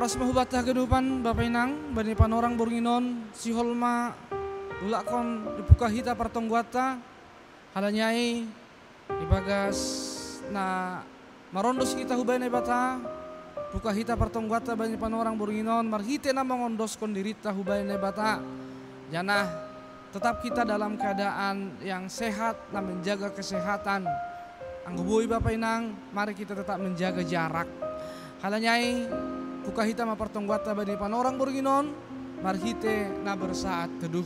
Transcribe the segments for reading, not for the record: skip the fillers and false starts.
Pas mahubata kedupan Bapak Inang bani panorang burunginon si holma dulakon dibuka hita partongguata halanyai ibagas na marondos kita hubay na bata buka hita partongguata bani panorang burunginon marhite na mangondos kondirita hubay na bata jana tetap kita dalam keadaan yang sehat na menjaga kesehatan angguboy Bapak Inang mari kita tetap menjaga jarak halanyai buka hita mapartonggwata bani panorang burginon marhite na bersaat teduh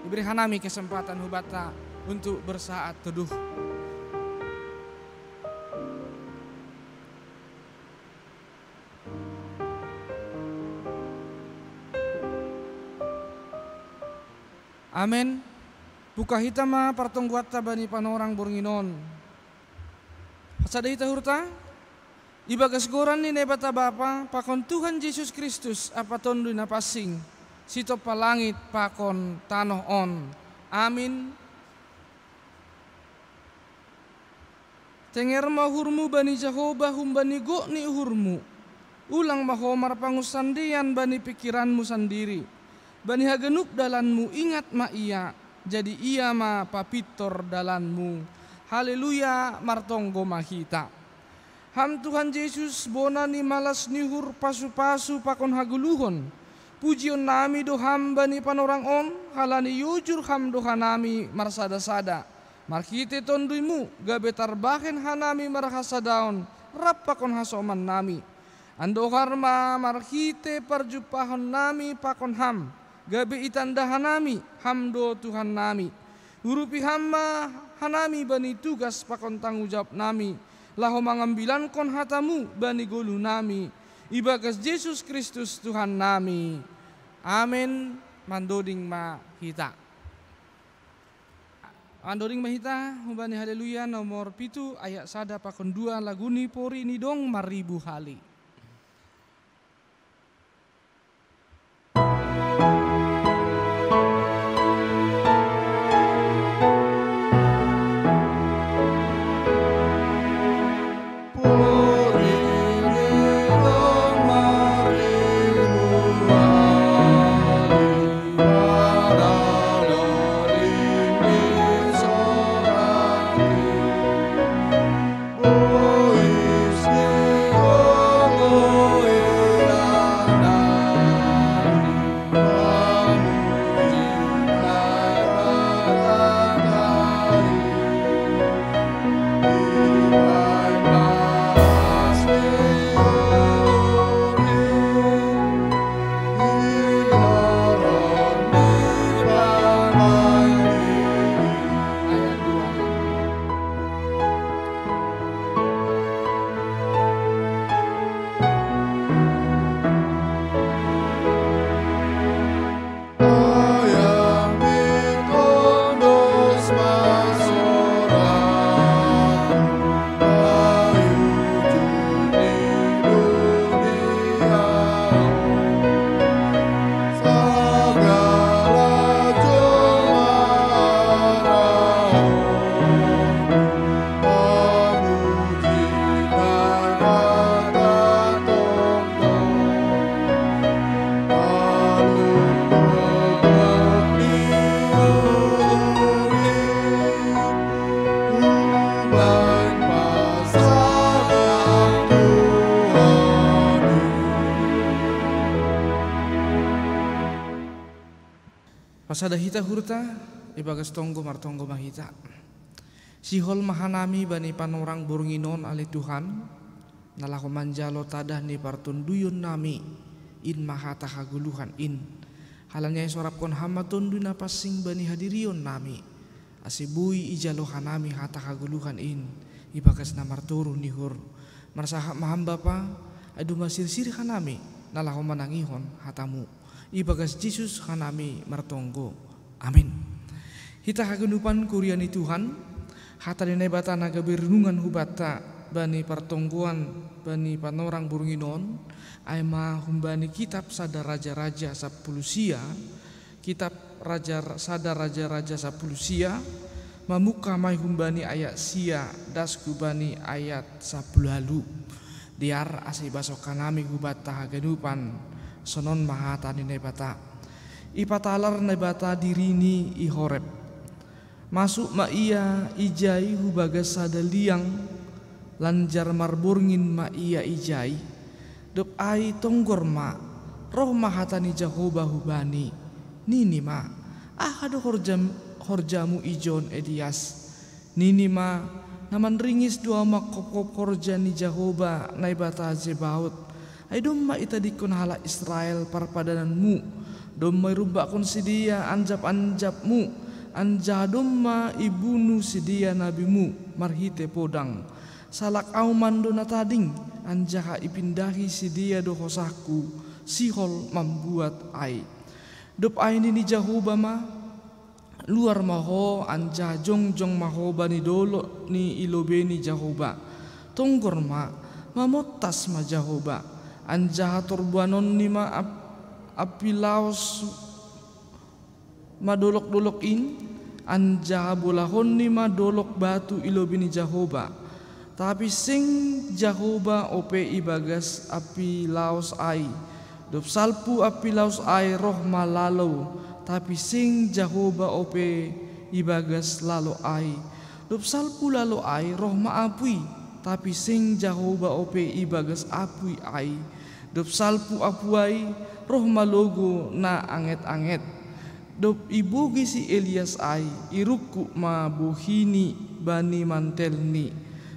diberi hanami kesempatan hubata untuk bersaat teduh. Amin. Buka hita mapartonggwata bani panorang burginon pasada hita hurta ibagas goran ni nebata Bapa pakon Tuhan Yesus Kristus apa tondo na pasing sito palangit pakon tanoh on. Amin. Tenger mahurmu bani Jehovah humbani go ni uhurmu ulang mahomar pangusandian bani pikiranmu sendiri bani hagenuk dalanmu ingat ma ia jadi ia ma papitor dalanmu. Haleluya martonggo mahita. Ham Tuhan Yesus bona ni malas nihur pasu-pasu pakon haguluhon. Pujion nami do hamba ni panorang on halani yujur ham do hanami marsada-sada. Markite tonduimu gabe tarbahen hanami marhasadaon rap pakon hasoman nami. Ando harma markite parjupahon nami pakon ham gabe itanda hanami ham do Tuhan nami. Hurupi hamba hanami bani tugas pakon tanggung jawab nami. Laho mangambilan kon hatamu bani golu nami ibagas Yesus Kristus Tuhan nami. Amin. Mandoding mahita. Mandoding mahita hubani haleluya nomor 7 ayat 1 pakon 2 laguni pori ni dong maribu hali. Pasada hita hurta ibagas tonggo martonggo mahita. Sihol mahanami bani panorang burunginon ali Tuhan nalako manjalo tadah ni partunduyun nami in mahata haguluhan in halanya sorap kon hama tundu na pasing bani hadirion nami asibui ijalo hanami hata haguluhan in ibagas na marturu nihur marsaha mahamba pa adu masir-sir hanami nalako manangihon hatamu ibagas Yesus hanami martonggo. Amin. Hita hagenupan kuriani Tuhan hata dinebata naga berunungan hubata bani partongguan bani panorang burunginon aima humbani kitab sada raja-raja sapulusia kitab sada raja-raja sapulusia mamuka mai humbani ayat sia dasku bani ayat 10 lalu Diar asai baso kanami hubata haganupan sonon mahata ni nebata. Ipatalar nebata dirini i horep. Masuk ma iya ijai hubagas sadaliang lanjar marburnyin ma iya ijai. Dop ai tonggor ma roh mahatani Jehovah hubani nini ma ahado horjamu ijon Elias nini ma naman ringis dua makop horjani Jehovah naibata Zebaot ay domma itadikon hala Israel parpadananmu domma irubakon sidia anjap-anjapmu anja domma ibunu sidia nabimu marhite podang salak auman dona tading anjaha ipindahi sidia dohosaku sihol membuat ai dop ai ni Jehovah ma luar maho anja jongjong maho bani dolo ni ilobeni Jehovah tonggor ma mamotas ma Jehovah anja torbanon ni ma apilaos madolok-dolok in anja bolahon ni ma dolok batu ilobeni Jehovah tapi sing Jehovah ope ibagas api laos ai dop salpu api laos ai roh malalo tapi sing Jehovah ope ibagas lalo ai dop salpu lalo ai roh maapui tapi sing Jehovah ope ibagas apui ai dop salpu apuai roh malogo na anget-anget dop ibugi si Elias ai iruku ma buhini bani mantelni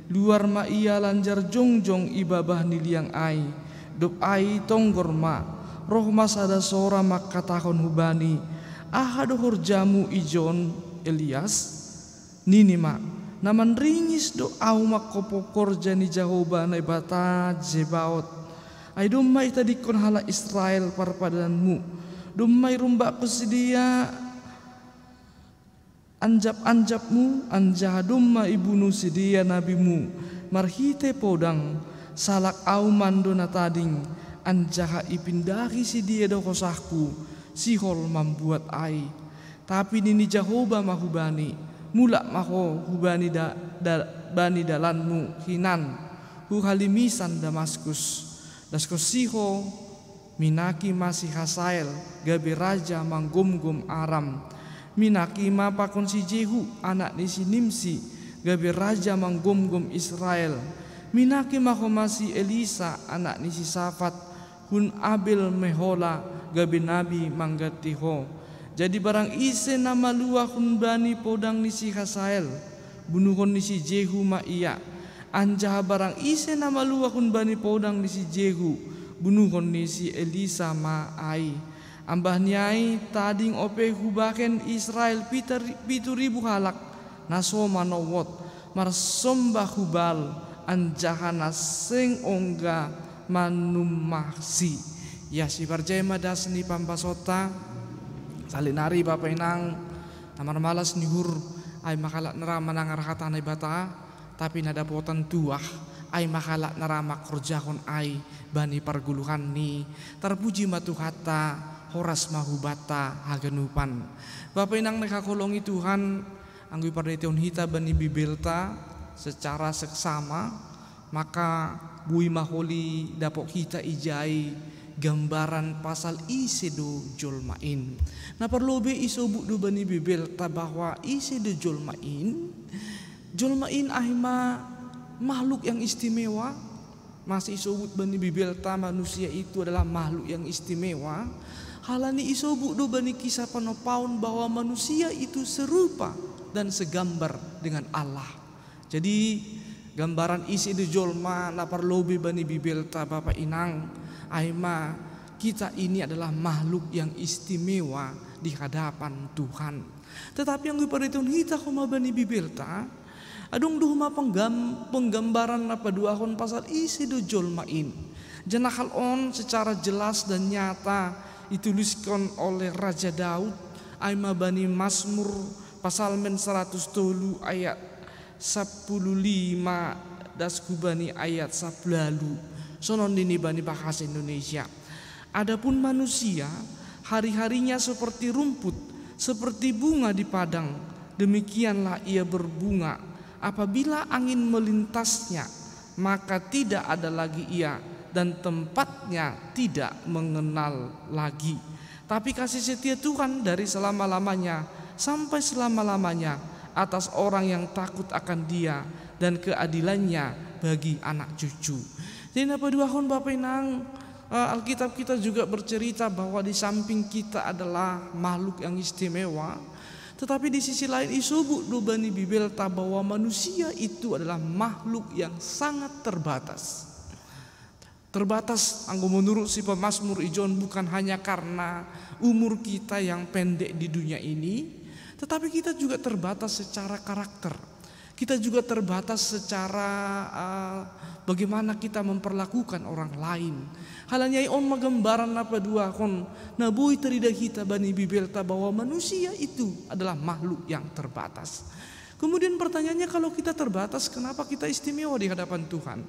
luar ma iya lanjar jongjong ibabah niliang ai dop ai tonggor ma roh masada sora makatahon hubani ahado horjamu ijon Elias nini ma naman ringis do au makopokor jani Jehovah na ibata Zebaot ay dumay tadikon hala Israel parpadanmu dumay rumbak kusidia anjap-anjapmu anja dumma ibunu sidia nabimu marhite podang salak auman do na tading anjaha ipindahi sidia do kosahku sihol membuat ai tapi nini Jehovah mahubani mulak maho hubani bani dalanmu hinan hu halimisan Damaskus dasko siho minaki masih Hasael gabe raja manggum-gum Aram minaki ma pakon si Jehu anak ni si Nimsi gabe raja manggum-gum Israel minaki maho masih Elisa anak ni si Safat hun Abel Mehola gabe nabi manggatiho jadi barang ise nama luah hun bani podang ni si Hasael bunuhon ni si Jehu ma iya anjaha barang ise nama luah hun bani podang ni si Jehu bunuhon ni si Elisa ma ai ambah niai tading ope hubaken Israel 7.000 halak nasoma nowot marsombah hubal anjaha naseng ongga manumahsi ya si barjema das ni pampasota salinari bapak inang namar malas nihur ay makalak nara manangar kata na bata tapi nada potan tuah ay makalak nara makorjahon ay bani parguluhan ni terpuji matu hata horas mahubata haganupan bapak inang nakakolongi Tuhan anggi pardetion hita bani bibelta secara seksama maka bui maholi dapok kita ijai gambaran pasal isedo jolmain. Na perlobe isobuk do bani bibel ta bahwa isedo jolmain ahima makhluk yang istimewa. Masih isobut bani bibel ta manusia itu adalah makhluk yang istimewa. Halani isobuk do bani kisah panopaun bahwa manusia itu serupa dan segambar dengan Allah. Jadi gambaran isi de jolma lapar lobe bani bibel ta bapak inang aima kita ini adalah makhluk yang istimewa di hadapan Tuhan. Tetapi yang diperhitun kita koma bani bibel ta adung duhma penggambaran apa duahon pasal isi de jolmain. Janahal on secara jelas dan nyata dituliskan oleh Raja Daud aima bani Mazmur pasal 100 ayat 15 daskubani ayat 10 sonon dini bani bahasa Indonesia. Adapun manusia hari-harinya seperti rumput, seperti bunga di padang, demikianlah ia berbunga apabila angin melintasnya, maka tidak ada lagi ia, dan tempatnya tidak mengenal lagi. Tapi kasih setia Tuhan dari selama-lamanya sampai selama-lamanya atas orang yang takut akan Dia, dan keadilannya bagi anak cucu. Jadi apa dua hon Bapak Inang, Alkitab kita juga bercerita bahwa di samping kita adalah makhluk yang istimewa, tetapi di sisi lain isubuk do bani bibelta bahwa manusia itu adalah makhluk yang sangat terbatas. Terbatas anggo menurut si pemazmur Ijon bukan hanya karena umur kita yang pendek di dunia ini, tetapi kita juga terbatas secara karakter. Kita juga terbatas secara bagaimana kita memperlakukan orang lain. Halanya on magambaran apa dua kon nabui terida kita bani bibelta bahwa manusia itu adalah makhluk yang terbatas. Kemudian pertanyaannya, kalau kita terbatas, kenapa kita istimewa di hadapan Tuhan?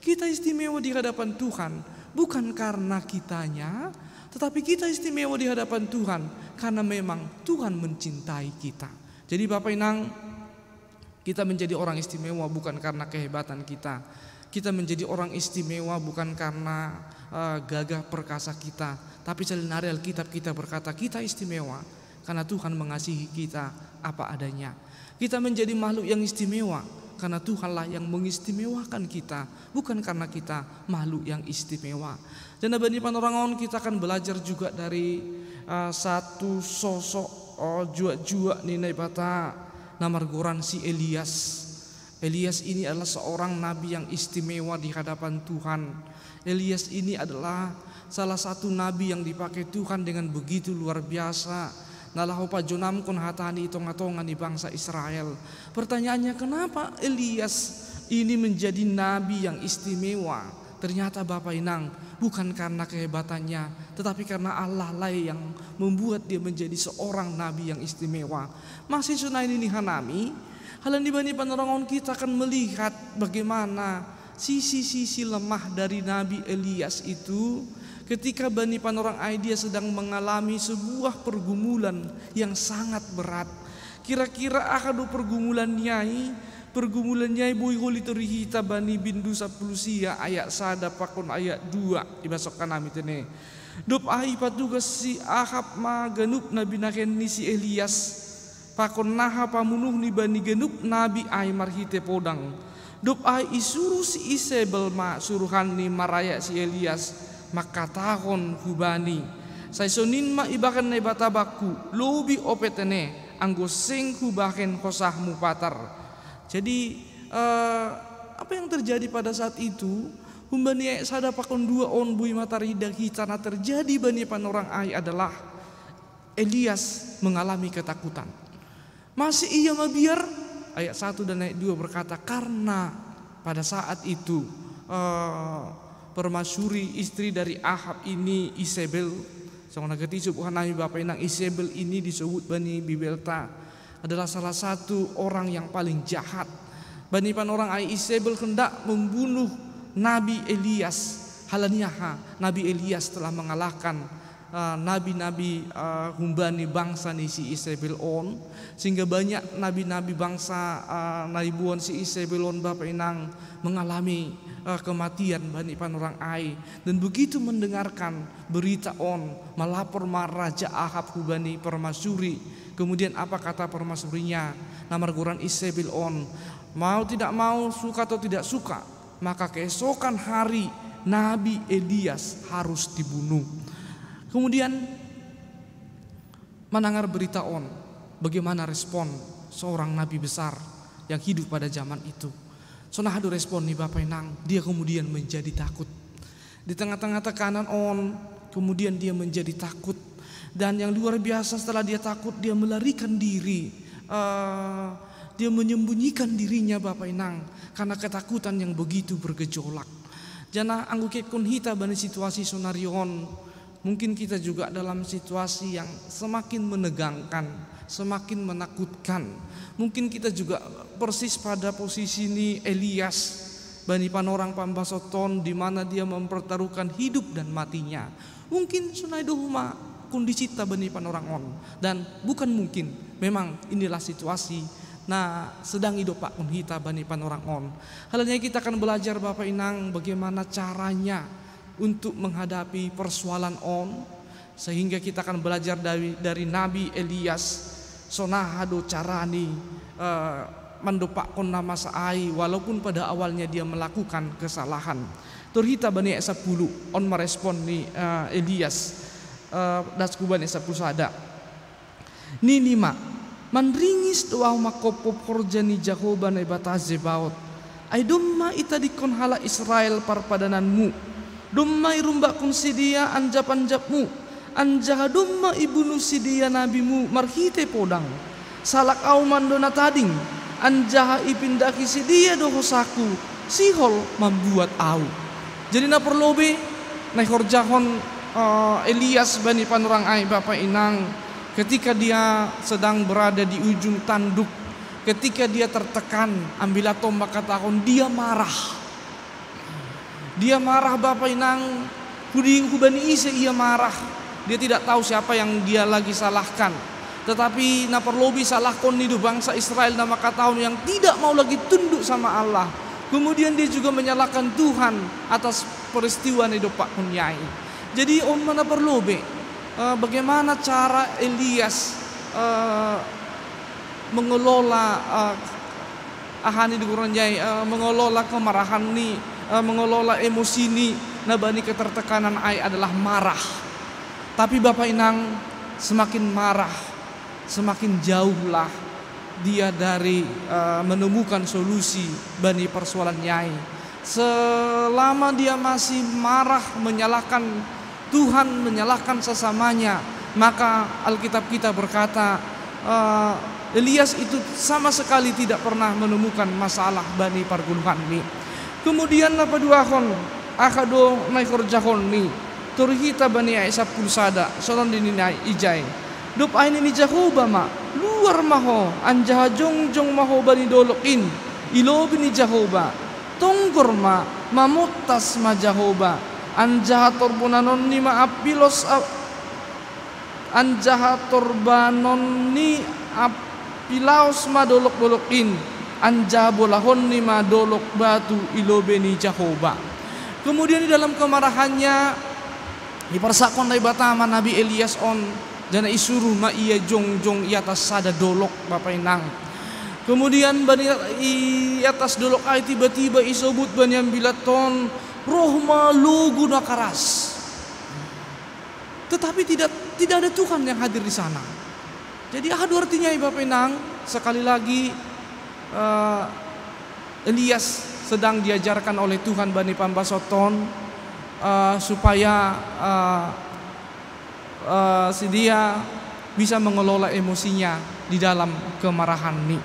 Kita istimewa di hadapan Tuhan bukan karena kitanya, tetapi kita istimewa di hadapan Tuhan karena memang Tuhan mencintai kita. Jadi Bapak Inang, kita menjadi orang istimewa bukan karena kehebatan kita. Kita menjadi orang istimewa bukan karena gagah perkasa kita, tapi selinari Alkitab kita berkata kita istimewa karena Tuhan mengasihi kita apa adanya. Kita menjadi makhluk yang istimewa karena Tuhanlah yang mengistimewakan kita, bukan karena kita makhluk yang istimewa. Dan bani panorangon, kita akan belajar juga dari satu sosok jua-jua ninai bata namargoran si Elias. Elias ini adalah seorang nabi yang istimewa di hadapan Tuhan. Elias ini adalah salah satu nabi yang dipakai Tuhan dengan begitu luar biasa. Nalahu pajonam kon hatani itong-atongan di bangsa Israel. Pertanyaannya, kenapa Elias ini menjadi nabi yang istimewa? Ternyata Bapak Inang, bukan karena kehebatannya, tetapi karena Allah lah yang membuat dia menjadi seorang nabi yang istimewa. Masih sunai ini hanami, halan di bani panorangon kita akan melihat bagaimana sisi-sisi lemah dari Nabi Elias itu ketika bani panorang Aidia sedang mengalami sebuah pergumulan yang sangat berat. Kira-kira akadu pergumulan nyai bui holi terihita bani bindu sapulusia ayat sada pakon ayat 2 dibasokkan nami tene. Dop ai patugas si Ahab ma ganup nabi naken ni si Elias. Pakon naha pamunuh ni bani genup nabi ai marhite podang. Dop ai isuru si Isabel ma suruhan ni maraya si Elias, maka tahon hubani sai sonin ma ibakan na batabaku lobi opetene anggo sing hubaken kosahmu patar. Jadi apa yang terjadi pada saat itu, humbani sada pakon 2 on bui matarida hitana terjadi bani panorang ai adalah Elias mengalami ketakutan. Masih ia mabiar, ayat 1 dan ayat 2 berkata, karena pada saat itu permasyuri istri dari Ahab ini Isabel, seorang nagati subuhan nami Bapak Inang, Isabel ini disebut bani bibelta adalah salah satu orang yang paling jahat. Bani panorang ai Isabel hendak membunuh Nabi Elias. Halaniaha Nabi Elias telah mengalahkan nabi-nabi humbani bangsa ni si Isabel on, sehingga banyak nabi-nabi bangsa naibuan si Isabel on Bapak Inang mengalami kematian bani panorang ai. Dan begitu mendengarkan berita on melapor Raja Ahab hubani permasyuri. Kemudian apa kata permasyurinya? Namargoran Isabel on, mau tidak mau, suka atau tidak suka, maka keesokan hari Nabi Elias harus dibunuh. Kemudian mendengar berita on, bagaimana respon seorang nabi besar yang hidup pada zaman itu. Sonahadu respon nih Bapak Inang, dia kemudian menjadi takut. Di tengah-tengah tekanan on, kemudian dia menjadi takut. Dan yang luar biasa, setelah dia takut, dia melarikan diri. Dia menyembunyikan dirinya Bapak Inang karena ketakutan yang begitu bergejolak. Jana angguket kun hita bani situasi sonarion. Mungkin kita juga dalam situasi yang semakin menegangkan, semakin menakutkan. Mungkin kita juga persis pada posisi ini Elias, bani panorang pambasoton, di mana dia mempertaruhkan hidup dan matinya. Mungkin sunai dohuma kondisi bani panorang on, dan bukan mungkin, memang inilah situasi Nah, sedang hidup Pak hita bani panorang on. Halnya kita akan belajar Bapak Inang bagaimana caranya untuk menghadapi persoalan on, sehingga kita akan belajar dari Nabi Elias sonahado carani mendopakkan nama saai walaupun pada awalnya dia melakukan kesalahan. Turhita bani 10 on merespon ni Elias dasku bani 10 sada. Ni 5 manringis doa makopo porjani Jehovah na bataze baot. Ay dumma ita dikon hala Israel parpadananmu. Dumma irumba kun sidia anjap-anjapmu. Anjaha dumma ibunu sidia nabimu marhite podang. Salak au mandona tading. Anjaha ipindaki sidia dohosaku. Sihol membuat au. Jadi na perlobe na horjahon Elias bani panurang ai Bapak Inang. Ketika dia sedang berada di ujung tanduk, ketika dia tertekan, ambillah tombak katahon, dia marah. Dia marah Bapak Inang, hubani ise ia marah. Dia tidak tahu siapa yang dia lagi salahkan. Tetapi na perlobi salahkon nidu bangsa Israel nama katahon yang tidak mau lagi tunduk sama Allah. Kemudian dia juga menyalahkan Tuhan atas peristiwa nidu Pak Kunyai. Jadi on mana perlobi bagaimana cara Elias mengelola ahani dikuranjai mengelola kemarahan ni, mengelola emosi ni, nabani ketertekanan ai adalah marah. Tapi Bapak Inang, semakin marah semakin jauhlah dia dari menemukan solusi bani persoalan nyai. Selama dia masih marah menyalahkan Tuhan, menyalahkan sesamanya, maka Alkitab kita berkata Elias itu sama sekali tidak pernah menemukan masalah bani perguluhan ni. Kemudian apa duahon akado naikor jahon ni turhita bani Aisyah pulsada sonon dininai ijai dop aini ni Jehovah ma luar maho anjaha jongjong maho bani dolokin ilobi ni Jehovah tonggor ma mamutas ma Jehovah anjaha torbonanon ni maapilos anjaha torbanon ni apilaos madolok-dolokin anjaha bolahon ni madolok batu ilobeni Jehovah. Kemudian di dalam kemarahannya dipersakon dari batama Nabi Elias on jana isuruh ma iya jong i atas sada dolok Bapak Inang. Kemudian bani i atas dolok ai tiba-tiba isobut bani ambilaton rohma lugu na karas. Tetapi tidak ada Tuhan yang hadir di sana. Jadi ahadu artinya Bapak Inang, sekali lagi Elias sedang diajarkan oleh Tuhan bani pambasoton supaya si dia bisa mengelola emosinya di dalam kemarahan ini.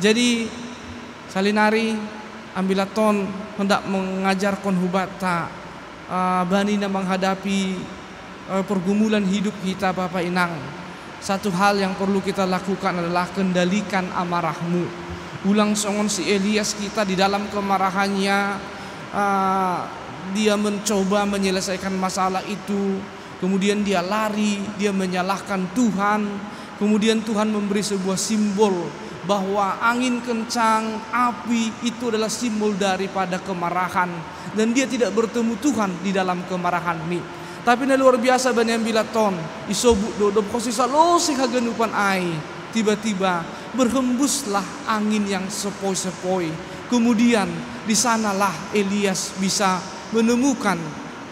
Jadi salinari ambilaton hendak mengajarkan hubata bani na menghadapi pergumulan hidup kita Bapak Inang. Satu hal yang perlu kita lakukan adalah kendalikan amarahmu. Ulang songon si Elias kita di dalam kemarahannya dia mencoba menyelesaikan masalah itu. Kemudian dia lari, dia menyalahkan Tuhan. Kemudian Tuhan memberi sebuah simbol bahwa angin kencang, api itu adalah simbol daripada kemarahan, dan dia tidak bertemu Tuhan di dalam kemarahan ini. Tapi ini luar biasa bani ambilaton isobuk dodop kosisa losih hagenupan ai. Tiba-tiba berhembuslah angin yang sepoi-sepoi. Kemudian di sanalah Elias bisa menemukan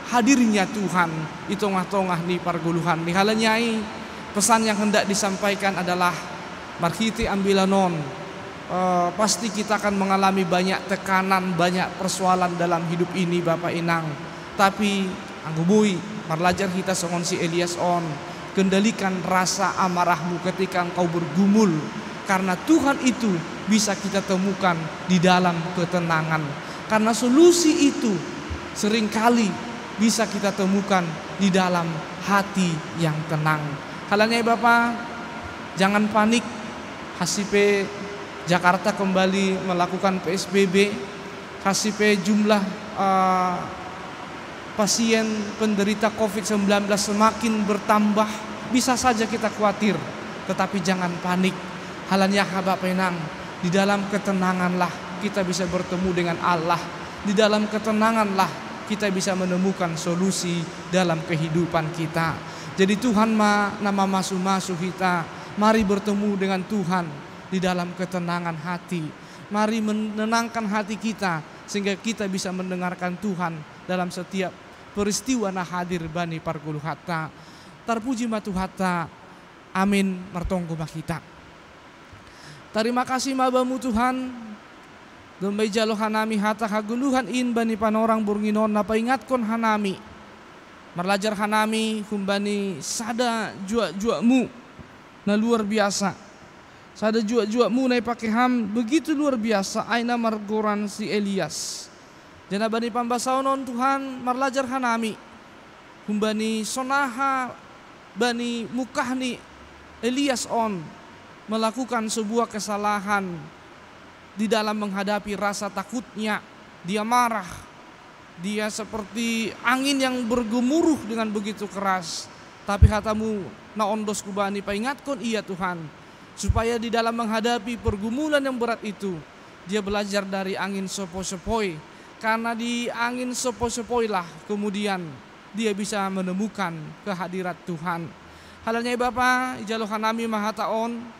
hadirnya Tuhan di tengah-tengah ni parguluhan ni halanyai. Pesan yang hendak disampaikan adalah marhiti ambilanon, pasti kita akan mengalami banyak tekanan, banyak persoalan dalam hidup ini Bapak Inang. Tapi anggubui marlajar kita songon si Elias on, kendalikan rasa amarahmu ketika engkau bergumul, karena Tuhan itu bisa kita temukan di dalam ketenangan. Karena solusi itu seringkali bisa kita temukan di dalam hati yang tenang. Halanya Bapak, jangan panik. Hasipe Jakarta kembali melakukan PSBB. Hasipe jumlah pasien penderita COVID-19 semakin bertambah. Bisa saja kita khawatir, tetapi jangan panik. Halanya Bapak Enang, Di dalam ketenanganlah kita bisa bertemu dengan Allah. Di dalam ketenanganlah kita bisa menemukan solusi dalam kehidupan kita. Jadi Tuhan nama masuk kita. Mari bertemu dengan Tuhan di dalam ketenangan hati. Mari menenangkan hati kita sehingga kita bisa mendengarkan Tuhan dalam setiap peristiwa na hadir bani pargulu hatta. Terpuji ma Tuhata. Amin martonggo makita. Terima kasih mabamu Tuhan. Dombai jalo hanami hata haguluhan in bani panorang burnginon na paingatkon hanami. Marlajar hanami kumbani sada jua-juamu na luar biasa. Sada jua-juamu na ipakiham begitu luar biasa. Aina margoran si Elias. Jana bani pambasaonon Tuhan marlajar hanami. Kumbani sonaha bani mukahni Elias on. Melakukan sebuah kesalahan di dalam menghadapi rasa takutnya. Dia marah. Dia seperti angin yang bergemuruh dengan begitu keras. Tapi hatamu na ondos kubani paingatkon iya Tuhan. Supaya di dalam menghadapi pergumulan yang berat itu, dia belajar dari angin sepoi-sepoi. Karena di angin sepoi-sepoi kemudian dia bisa menemukan kehadirat Tuhan. Halanya Bapak, ijalo hanami mahataon.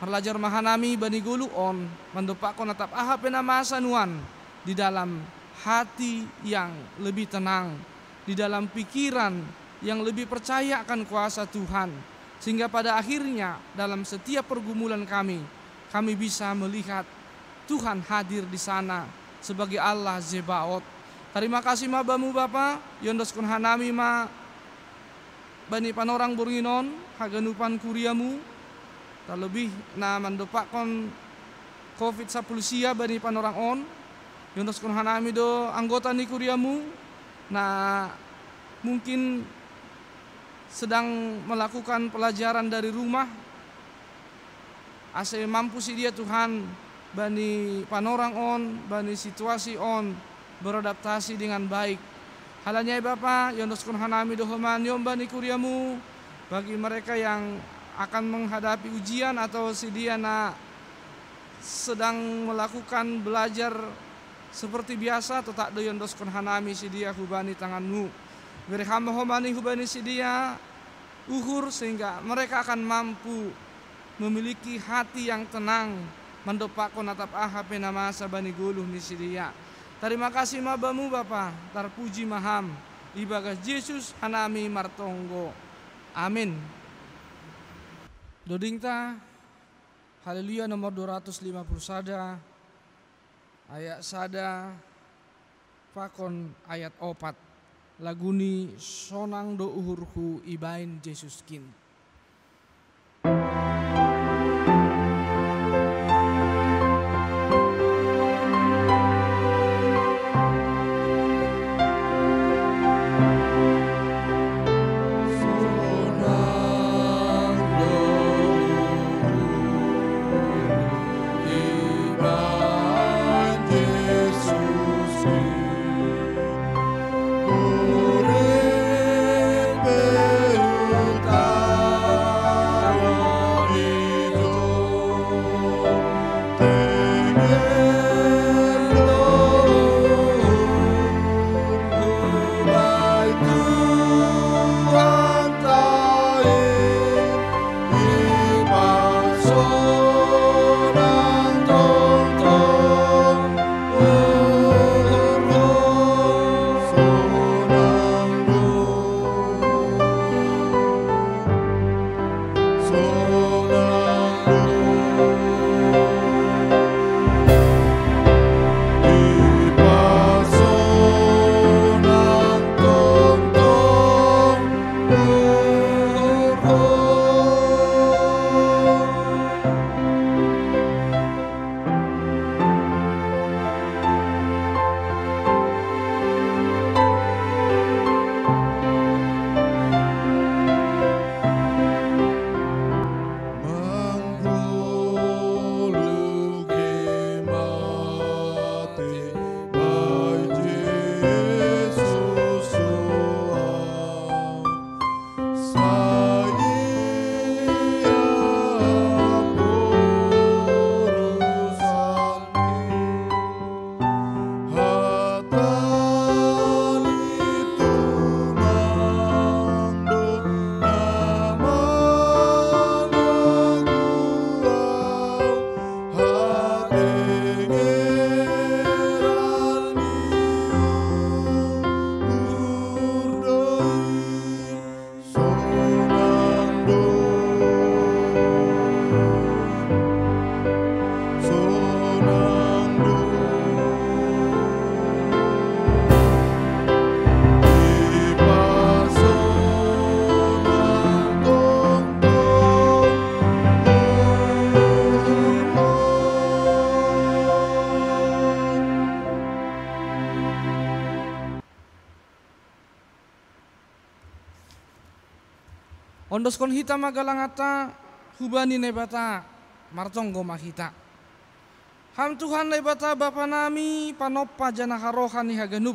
Harlajar mahanami bani gulu on mendepakon atap ahap masa nuan di dalam hati yang lebih tenang, di dalam pikiran yang lebih percaya akan kuasa Tuhan, sehingga pada akhirnya dalam setiap pergumulan kami bisa melihat Tuhan hadir di sana sebagai Allah Zebaot. Terima kasih mabamu Bapa, yondos kun hanami ma bani panorang burnginon haganupan kuriamu. Terlebih na mandopakon COVID-19 bani panorang on. Yunus kun hanami do anggota ni kuriamu na mungkin sedang melakukan pelajaran dari rumah. Ase mampu si dia Tuhan bani panorang on, bani situasi on beradaptasi dengan baik. Halanya Bapak Yunus kun hanami do homan yom bani kuriamu bagi mereka yang akan menghadapi ujian atau si dia sedang melakukan belajar seperti biasa atau tak doyon dos kon hanami si dia hubani tanganmu. Beri hamba homani hubani si dia uhur sehingga mereka akan mampu memiliki hati yang tenang mendopakon atap ahap nama sabani guluh ni si dia. Terima kasih mabamu Bapa, terpuji maham ibagas Yesus hanami martonggo. Amin. Dodingta Haleluya nomor 250 sada ayat sada fakon ayat 4 laguni sonang do uhurku ibain Yesus kin. Ondoskon hita magalangata hubani nebata martonggo mahita. Ham Tuhan nebata Bapa nami panopa jana harohani haganub.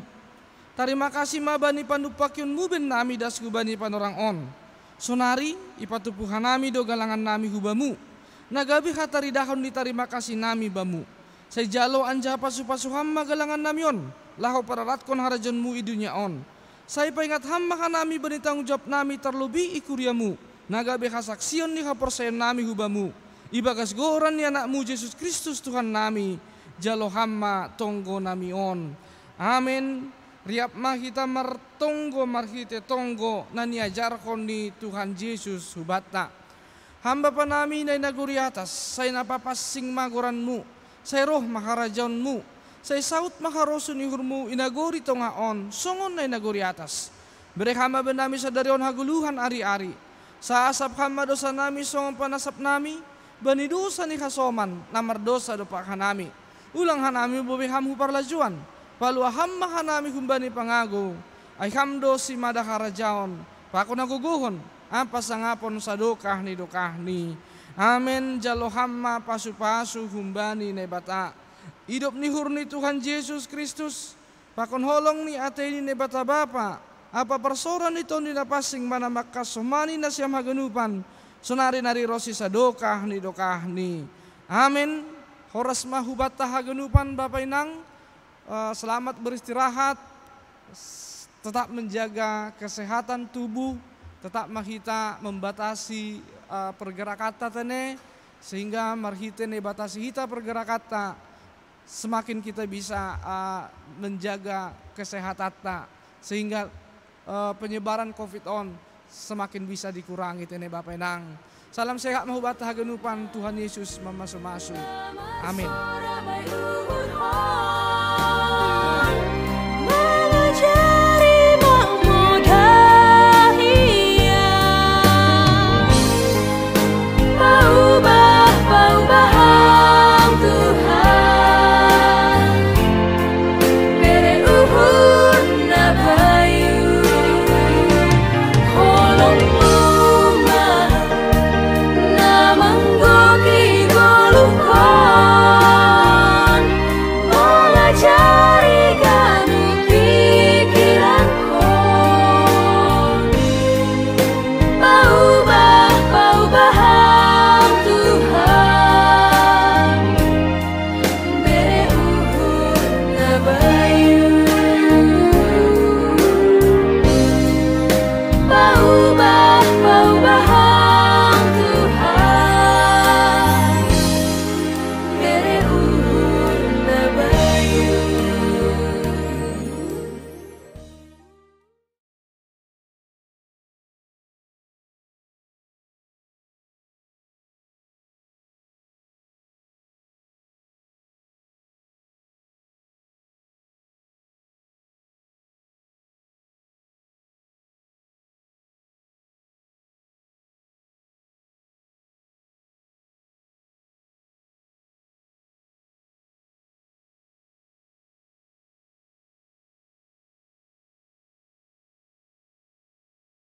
Terima kasih mabani pandupakyun muben nami das hubani panorang on. Sonari ipatupuhan nami do galangan nami hubamu. Nagabi hatari dahon diterima kasih nami bamu. Saya jalo anja pasu-pasu hamma galangan nami on. Laho pararatkon harajonmu idunya on. Saya paingat hamma kanami bani tanggung jawab nami terlebih ikuriamu. Nagabi hasaksion ni haporsen nami hubamu. Ibagas goran ni anakmu Yesus Kristus Tuhan nami. Jalo hamma tonggo nami on. Amin. Riap mahita martonggo marhite tonggo nani ajarkon ni Tuhan Yesus hubata. Hamba pa nami na inaguri atas, say napapasing magoranmu, say roh maharajaonmu, say saut maharosun ihurmu inaguri tongaon, songon na inaguri atas. Beri hamba ba nami sa darion haguluhan ari-ari, sa asap hamba dosa nami songon panasap nami, bani dosa ni kasoman, namar dosa dopa hanami. Ulang hanami bubi hamhu parlajuan, palua hamma hanami humbani pangago, ay hamdo si madaharajaon, pako naguguhon, ampas angapon sa dokah ni. Amen. Jalo hamma pasu-pasu humbani nebata. Hidup ni hurni Tuhan Yesus Kristus, pakon holong ni ate ni nebata Bapa, apa persoran ito ni napasing mana makasumani na siyam haganupan, sonari-nari rosi sa dokah ni. Amen. Horas mahubata haganupan Bapa Inang. Selamat beristirahat, tetap menjaga kesehatan tubuh, tetap mahita membatasi pergerakan tene, sehingga marhite ne batasi hita pergerakan semakin kita bisa menjaga kesehatan sehingga penyebaran COVID semakin bisa dikurangi tene Bapak Enang. Salam sehat mahubata hagenupan Tuhan Yesus mamasu-masu. Amin.